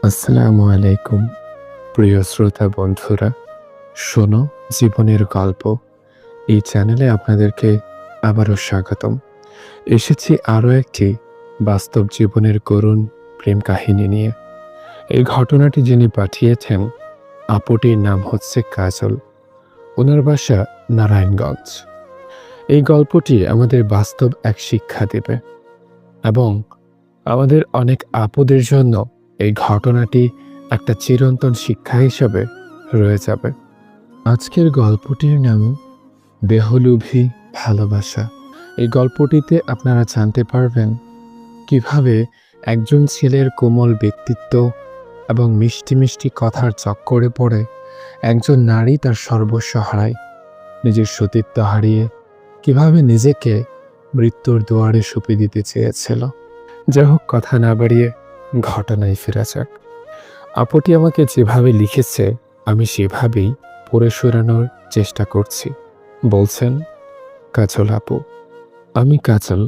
আসসালামু আলাইকুম প্রিয় শ্রোতা বন্ধুরা। শোনো জীবনের গল্প এই চ্যানেলে আপনাদেরকে আবারও স্বাগতম। এসেছি আরও একটি বাস্তব জীবনের করুণ প্রেম কাহিনী নিয়ে। এই ঘটনাটি যিনি পাঠিয়েছেন, আপুটির নাম হচ্ছে কাজল। ওনার বাসা নারায়ণগঞ্জ। এই গল্পটি আমাদের বাস্তব এক শিক্ষা দেবে এবং আমাদের অনেক আপুদের জন্য এই ঘটনাটি একটা চিরন্তন শিক্ষা হিসেবে রয়ে যাবে। আজকের গল্পটির নাম বেহলুভি ভালোবাসা। এই গল্পটিতে আপনারা জানতে পারবেন কিভাবে একজন ছেলের কোমল ব্যক্তিত্ব এবং মিষ্টি মিষ্টি কথার চক্করে পড়ে একজন নারী তার সর্বস্ব হারায়, নিজের সতীত্ব হারিয়ে কিভাবে নিজেকে মৃত্যুর দুয়ারে সঁপে দিতে চেয়েছিল। যাই হোক, কথা না বাড়িয়ে ঘটনায় ফেরা যাক। আপুটি আমাকে যেভাবে লিখেছে আমি সেভাবেই পড়ে শোনানোর চেষ্টা করছি। বলছেন, কাজল আপু, আমি কাজল,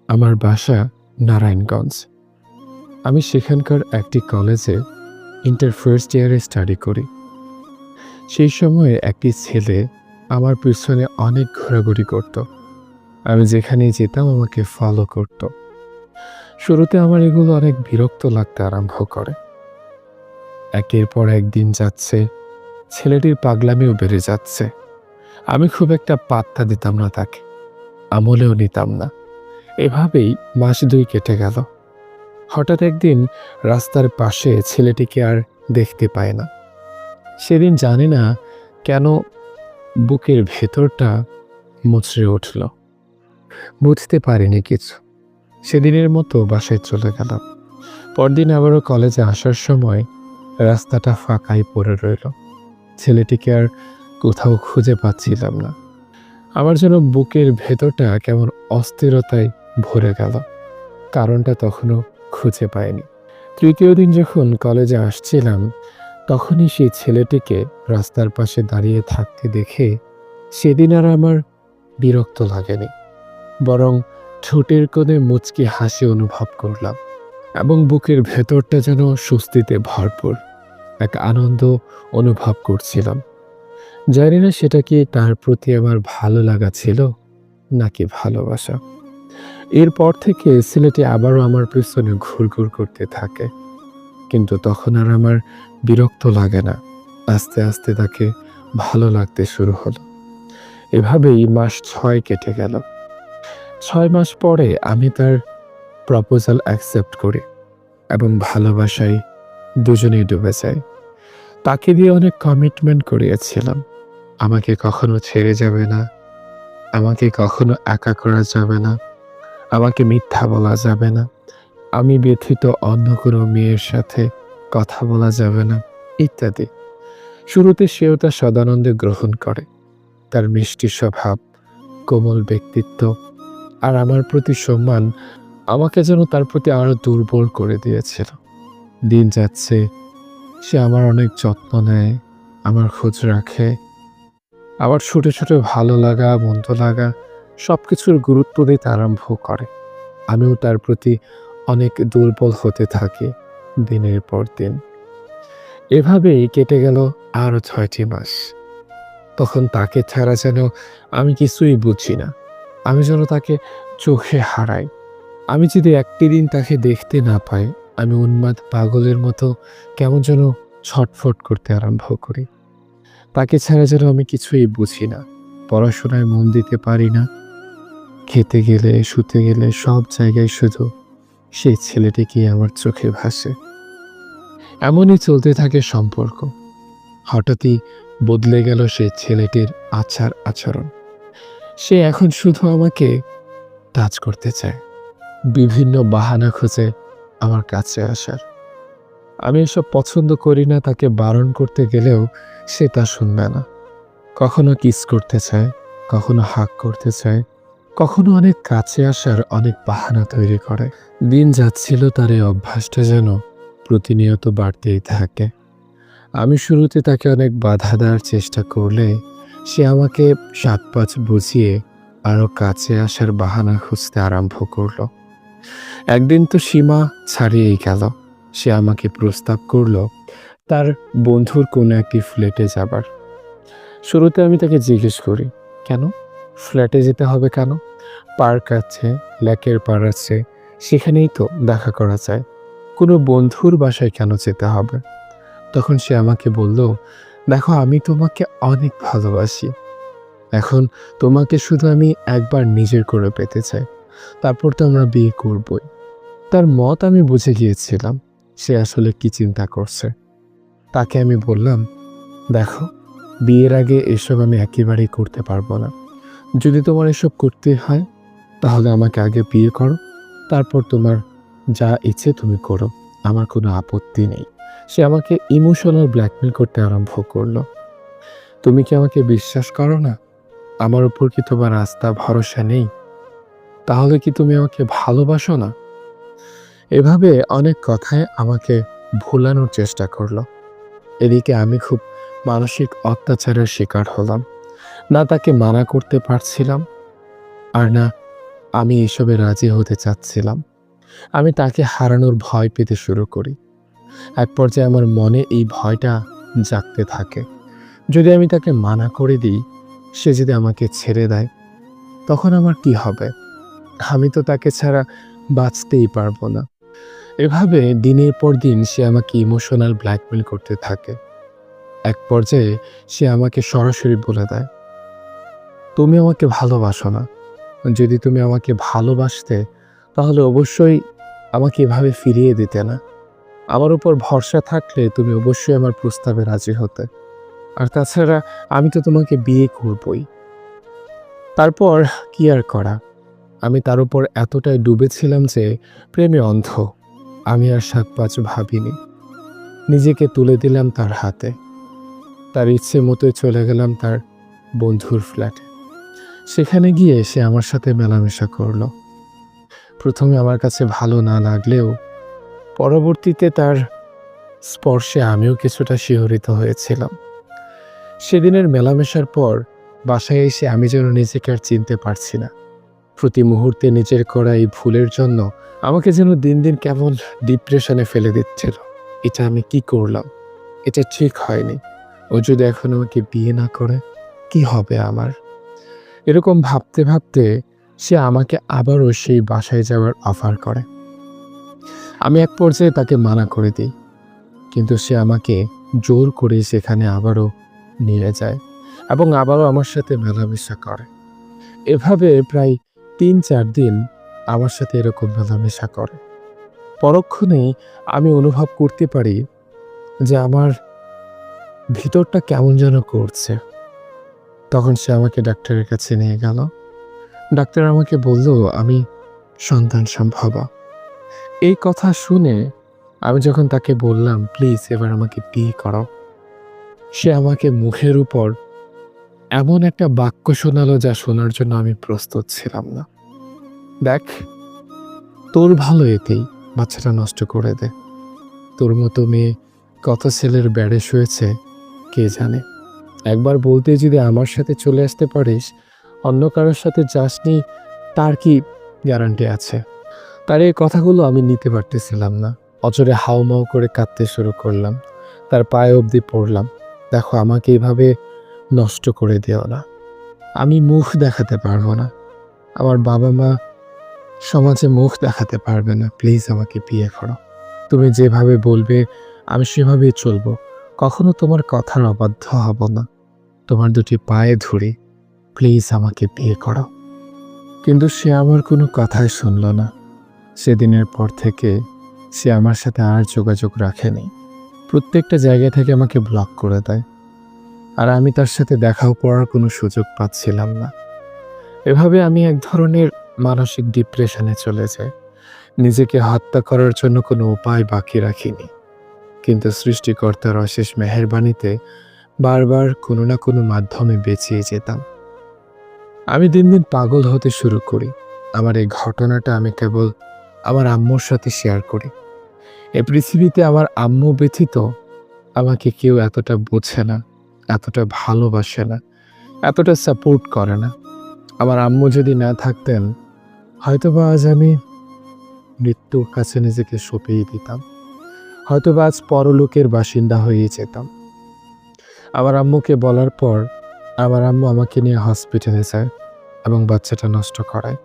আমার বাসা নারায়ণগঞ্জ। আমি সেখানকার একটি কলেজে ইন্টার ফার্স্ট ইয়ারে স্টাডি করি। সেই সময়ে একটি ছেলে আমার পিছনে অনেক ঘোরাঘুরি করত। আমি যেখানেই যেতাম আমাকে ফলো করত। শুরুতে আমার এগুলো অনেক বিরক্ত লাগতে আরম্ভ করে। একের পর একদিন যাচ্ছে, ছেলেটির পাগলামিও বেড়ে যাচ্ছে। আমি খুব একটা পাত্তা দিতাম না তাকে, আমলেও নিতাম না। এভাবেই মাস 2 কেটে গেল। হঠাৎ একদিন রাস্তার পাশে ছেলেটিকে আর দেখতে পায় না। সেদিন জানি না কেন বুকের ভেতরটা মুচড়ে উঠল। বুঝতে পারিনি কিছু। সেদিনের মতো বাসায় চলে গেলাম। পরদিন আবারও কলেজে আসার সময় রাস্তাটা ফাঁকাই পড়ে রইল। ছেলেটিকে আর কোথাও খুঁজে পাচ্ছিলাম না। আমার যেন বুকের ভেতরটা কেমন অস্থিরতায় ভরে গেল। কারণটা তখনও খুঁজে পাইনি। তৃতীয় দিন যখন কলেজে আসছিলাম, তখনই সেই ছেলেটিকে রাস্তার পাশে দাঁড়িয়ে থাকতে দেখে সেদিন আর আমার বিরক্ত লাগেনি, বরং ঠোঁটের কোণে মুচকি হাসি অনুভব করলাম এবং বুকের ভেতরটা যেন স্বস্তিতে ভরপুর এক আনন্দ অনুভব করছিলাম। জানি না সেটা কি তার প্রতি আমার ভালো লাগা ছিল নাকি ভালোবাসা। এরপর থেকে ছেলেটি আবারও আমার পিছনে ঘুরঘুর করতে থাকে, কিন্তু তখন আর আমার বিরক্ত লাগে না। আস্তে আস্তে তাকে ভালো লাগতে শুরু হলো। এভাবেই মাস 6 কেটে গেল। 6 মাস পরে আমি তার প্রপোজাল অ্যাকসেপ্ট করি এবং ভালোবাসায় দুজনেই ডুবে যাই। তাকে দিয়ে অনেক কমিটমেন্ট করিয়েছিলাম। আমাকে কখনো ছেড়ে যাবে না, আমাকে কখনো একা করা যাবে না, আমাকে মিথ্যা বলা যাবে না, আমি ব্যথিত অন্য কোনো মেয়ের সাথে কথা বলা যাবে না, ইত্যাদি। শুরুতে সেও তা সদানন্দে গ্রহণ করে। তার মিষ্টি স্বভাব, কোমল ব্যক্তিত্ব আর আমার প্রতি সম্মান আমাকে যেন তার প্রতি আরো দুর্বল করে দিয়েছিল। দিন যাচ্ছে, সে আমার অনেক যত্ন নেয়, আমার খোঁজ রাখে, আবার ছোট ছোট ভালো লাগা মন্দ লাগা সবকিছুর গুরুত্ব দিতে আরম্ভ করে। আমিও তার প্রতি অনেক দুর্বল হতে থাকি দিনের পর দিন। এভাবেই কেটে গেল আরো 6টি মাস। তখন তাকে ছাড়া যেন আমি কিছুই বুঝি না। আমি যেন তাকে চোখে হারাই। আমি যদি একটি দিন তাকে দেখতে না পাই, আমি উন্মাদ পাগলের মতো কেমন যেন ছটফট করতে আরম্ভ করি। তাকে ছাড়া যেন আমি কিছুই বুঝি না। পড়াশোনায় মন দিতে পারি না। খেতে গেলে শুতে গেলে সব জায়গায় শুধু সেই ছেলেটিকে আমার চোখে ভাসে। এমনই চলতে থাকে সম্পর্ক। হঠাৎই বদলে গেল সেই ছেলেটির আচার আচরণ। সে এখন শুধু আমাকে টাচ করতে চায়, বিভিন্ন বাহানা খুঁজে আমার কাছে আসার। আমি এসব পছন্দ করি না। তাকে বারণ করতে গেলেও সে তা শুনবে না। কখনো কিস করতে চায়, কখনো হাগ করতে চায়, কখনো অনেক কাছে আসার অনেক বাহানা তৈরি করে। দিন যাচ্ছিল, তার এই অভ্যাসটা যেন প্রতিনিয়ত বাড়তেই থাকে। আমি শুরুতে তাকে অনেক বাধা দেওয়ার চেষ্টা করলে সে আমাকে 7-5 বুঝিয়ে আরো কাছে আসার বাহানা খুঁজতে আরম্ভ করলো। একদিন তো সীমা ছাড়িয়েই গেল। সে আমাকে প্রস্তাব করলো তার বন্ধুর কোনো একটি ফ্ল্যাটে যাবার। শুরুতে আমি তাকে জিজ্ঞেস করি, কেন ফ্ল্যাটে যেতে হবে কেন? পার্ক আছে, লেকের পাড় আছে, সেখানেই তো দেখা করা যায়। কোনো বন্ধুর বাসায় কেন যেতে হবে? তখন সে আমাকে বলল, দেখো আমি তোমাকে অনেক ভালোবাসি। এখন তোমাকে শুধু আমি একবার নিজের করে পেতে চাই, তারপর তো আমরা বিয়ে করবই। তার মত আমি বুঝে গিয়েছিলাম সে আসলে কি চিন্তা করছে। তাকে আমি বললাম, দেখো বিয়ের আগে এসব আমি একেবারেই করতে পারবো না। যদি তোমার এসব করতে হয় তাহলে আমাকে আগে বিয়ে করো, তারপর তোমার যা ইচ্ছে তুমি করো, আমার কোনো আপত্তি নেই। সে আমাকে ইমোশনাল ব্ল্যাকমেল করতে আরম্ভ করলো। তুমি কি আমাকে বিশ্বাস করো না? আমার উপর কি তোমার আস্থা ভরসা নেই? তাহলে কি তুমি আমাকে ভালোবাসো না? এভাবে অনেক কথায় আমাকে ভোলানোর চেষ্টা করলো। এদিকে আমি খুব মানসিক অত্যাচারের শিকার হলাম। না তাকে মানা করতে পারছিলাম, আর না আমি এসবে রাজি হতে চাচ্ছিলাম। আমি তাকে হারানোর ভয় পেতে শুরু করি। এক পর্যায়ে আমার মনে এই ভয়টা জাগতে থাকে, যদি আমি তাকে মানা করে দিই, সে যদি আমাকে ছেড়ে দেয়, তখন আমার কি হবে? আমি তো তাকে ছাড়া বাঁচতেই পারবো না। এভাবে দিনের পর দিন সে আমাকে ইমোশনাল ব্ল্যাকমেল করতে থাকে। এক পর্যায়ে সে আমাকে সরাসরি বলে দেয়, তুমি আমাকে ভালোবাসো না। যদি তুমি আমাকে ভালোবাসতে তাহলে অবশ্যই আমাকে এভাবে ফিরিয়ে দিতে না। আমার উপর ভরসা থাকলে তুমি অবশ্যই আমার প্রস্তাবে রাজি হতে। আর তাছাড়া আমি তো তোমাকে বিয়ে করবই। তারপর কি আর করা? আমি তার উপর এতটাই ডুবেছিলাম যে প্রেমে অন্ধ। আমি আর ৭-৫ ভাবিনি। নিজেকে তুলে দিলাম তার হাতে। তার ইচ্ছে মতোই চলে গেলাম তার বন্ধুর ফ্ল্যাটে। সেখানে গিয়ে সে আমার সাথে মেলামেশা করলো। প্রথমে আমার কাছে ভালো না লাগলেও পরবর্তীতে তার স্পর্শে আমিও কিছুটা শিহরিত হয়েছিলাম। সেদিনের মেলামেশার পর বাসায় এসে আমি যেন নিজেকে আর চিনতে পারছি না। প্রতি মুহূর্তে নিজের করা এই ভুলের জন্য আমাকে যেন দিন দিন কেমন ডিপ্রেশনে ফেলে দিচ্ছিল। এটা আমি কি করলাম? এটা ঠিক হয়নি। ও যদি এখন আমাকে বিয়ে না করে কি হবে আমার? এরকম ভাবতে ভাবতে সে আমাকে আবারও সেই বাসায় যাওয়ার অফার করে। আমি এক পর্যায়ে তাকে মানা করে দিই, কিন্তু সে আমাকে জোর করে সেখানে আবারও নিয়ে যায় এবং আবারও আমার সাথে মেলামেশা করে। এভাবে প্রায় ৩-৪ দিন আমার সাথে এরকম মেলামেশা করে। পরক্ষণেই আমি অনুভব করতে পারি যে আমার ভিতরটা কেমন যেন করছে। তখন সে আমাকে ডাক্তারের কাছে নিয়ে গেল। ডাক্তার আমাকে বলল আমি সন্তান সম্ভবা। এই কথা শুনে আমি যখন তাকে বললাম, প্লিজ এবার আমাকে বিয়ে করো, সে আমাকে মুখের উপর এমন একটা বাক্য শোনালো যা শোনার জন্য আমি প্রস্তুত ছিলাম না। দেখ, তোর ভালো এতেই বাচ্চাটা নষ্ট করে দে। তোর মতো মেয়ে কত ছেলের বেড়ে শুয়েছে কে জানে। একবার বলতে যদি আমার সাথে চলে আসতে পারিস, অন্য কারোর সাথে যাসনি তার কি গ্যারান্টি আছে? তার এই কথাগুলো আমি নিতে পারতেছিলাম না। অজরে হাউমাউ করে কাঁদতে শুরু করলাম। তার পায়ে অবধি পড়লাম, দেখো আমাকে এভাবে নষ্ট করে দিও না। আমি মুখ দেখাতে পারবো না, আমার বাবা মা সমাজে মুখ দেখাতে পারবে না। প্লিজ আমাকে বিয়ে করো। তুমি যেভাবে বলবে আমি সেভাবেই চলবো। কখনো তোমার কথার অবাধ্য হব না। তোমার দুটি পায়ে ধরি, প্লিজ আমাকে বিয়ে করো। কিন্তু সে আমার কোনো কথাই শুনল না। সেদিনের পর থেকে সে আমার সাথে আর যোগাযোগ রাখেনি। প্রত্যেকটা জায়গা থেকে আমাকে ব্লক করে দেয়। আর আমি তার সাথে দেখাও করার কোনো সুযোগ পাচ্ছিলাম না। এভাবে আমি এক ধরনের মানসিক ডিপ্রেশনে চলে যাই। নিজেকে হত্যা করার জন্য কোনো উপায় বাকি রাখিনি, কিন্তু সৃষ্টিকর্তার অশেষ মেহেরবানিতে বারবার কোনো না কোনো মাধ্যমে বেঁচিয়ে যেতাম। আমি দিন দিন পাগল হতে শুরু করি। আমার এই ঘটনাটা আমি কেবল আমার আম্মুর সাথে শেয়ার করি। এই পৃথিবীতে আমার আম্মু ব্যতীত আমাকে কেউ এতটা বোঝে না, এতটা ভালোবাসে না, এতটা সাপোর্ট করে না। আমার আম্মু যদি না থাকতেন, হয়তোবা আজ আমি মৃত্যুর কাছে নিজেকে সঁপেই দিতাম। হয়তোবা আজ পরলোকের বাসিন্দা হয়ে যেতাম। আমার আম্মুকে বলার পর আমার আম্মু আমাকে নিয়ে হসপিটালে যায় এবং বাচ্চাটা নষ্ট করায়,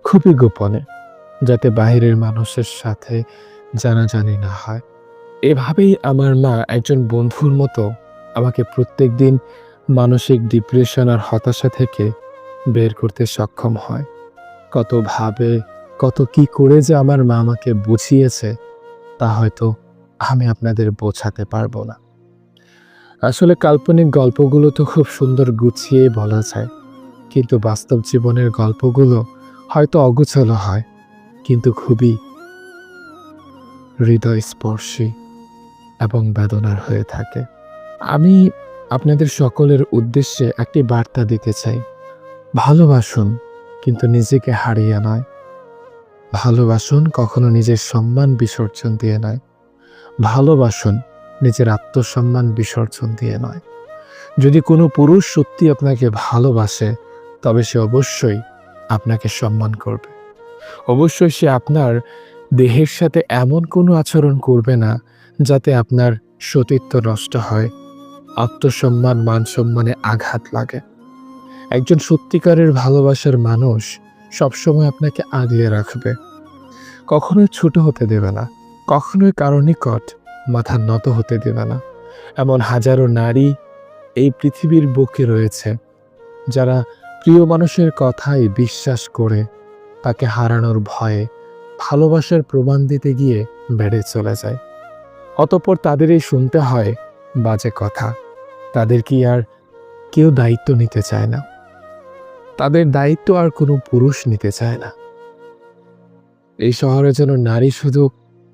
খুবই গোপনে, যাতে বাহিরের মানুষের সাথে জানাজানি না হয়। এভাবেই আমার মা একজন বন্ধুর মতো আমাকে প্রত্যেকদিন মানসিক ডিপ্রেশন আর হতাশা থেকে বের করতে সক্ষম হয়। কত ভাবে, কত কি করে যে আমার মা আমাকে বুঝিয়েছে তা হয়তো আমি আপনাদের বোঝাতে পারবো না। আসলে কাল্পনিক গল্পগুলো তো খুব সুন্দর গুছিয়ে বলা যায়, কিন্তু বাস্তব জীবনের গল্পগুলো হয়তো অগোছালো হয়, কিন্তু খুবই হৃদয়স্পর্শী এবং বেদনার হয়ে থাকে। আমি আপনাদের সকলের উদ্দেশ্যে একটি বার্তা দিতে চাই। ভালোবাসুন, কিন্তু নিজেকে হারিয়ে নয়। ভালোবাসুন, কখনো নিজের সম্মান বিসর্জন দিয়ে নয়। ভালোবাসুন, নিজের আত্মসম্মান বিসর্জন দিয়ে নয়। যদি কোনো পুরুষ সত্যি আপনাকে ভালোবাসে, তবে সে অবশ্যই আপনাকে সম্মান করবে। অবশ্যই সে আপনার দেহের সাথে এমন কোনো আচরণ করবে না যাতে আপনার সতীত্ব নষ্ট হয়, আত্মসম্মান মান সম্মানে আঘাত লাগে। একজন সত্যিকারের ভালোবাসার মানুষ সবসময় আপনাকে আগলে রাখবে, কখনোই ছোট হতে দেবে না, কখনোই কারো নিকট মাথা নত হতে দেবে না। এমন হাজারো নারী এই পৃথিবীর বুকে রয়েছে যারা প্রিয় মানুষের কথাই বিশ্বাস করে তাকে হারানোর ভয়ে ভালোবাসার প্রমাণ দিতে গিয়ে বেড়ে চলে যায়। অতঃপর তাদেরই শুনতে হয় বাজে কথা। তাদের কি আর কেউ দায়িত্ব নিতে চায় না, তাদের দায়িত্ব আর কোনো পুরুষ নিতে চায় না। এই শহরে যেন নারী শুধু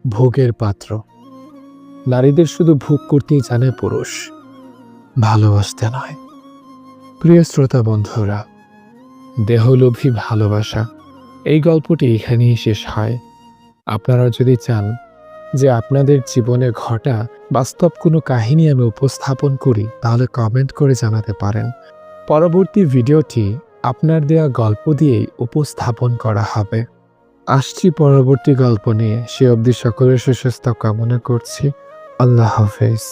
ভোগের পাত্র, নারীদের শুধু ভোগ করতেই জানে পুরুষ, ভালোবাসতে নয়। প্রিয় শ্রোতা বন্ধুরা, দেহলোভী ভালোবাসা এই গল্পটি এখানেই শেষ হয়। আপনারা যদি চান যে আপনাদের জীবনে ঘটা বাস্তব কোনো কাহিনী আমি উপস্থাপন করি, তাহলে কমেন্ট করে জানাতে পারেন। পরবর্তী ভিডিওটি আপনার দেয়া গল্প দিয়েই উপস্থাপন করা হবে। আসছি পরবর্তী গল্প নিয়ে। সে অবধি সকলের সুস্বাস্থ্য কামনা করছি। আল্লাহ হাফেজ।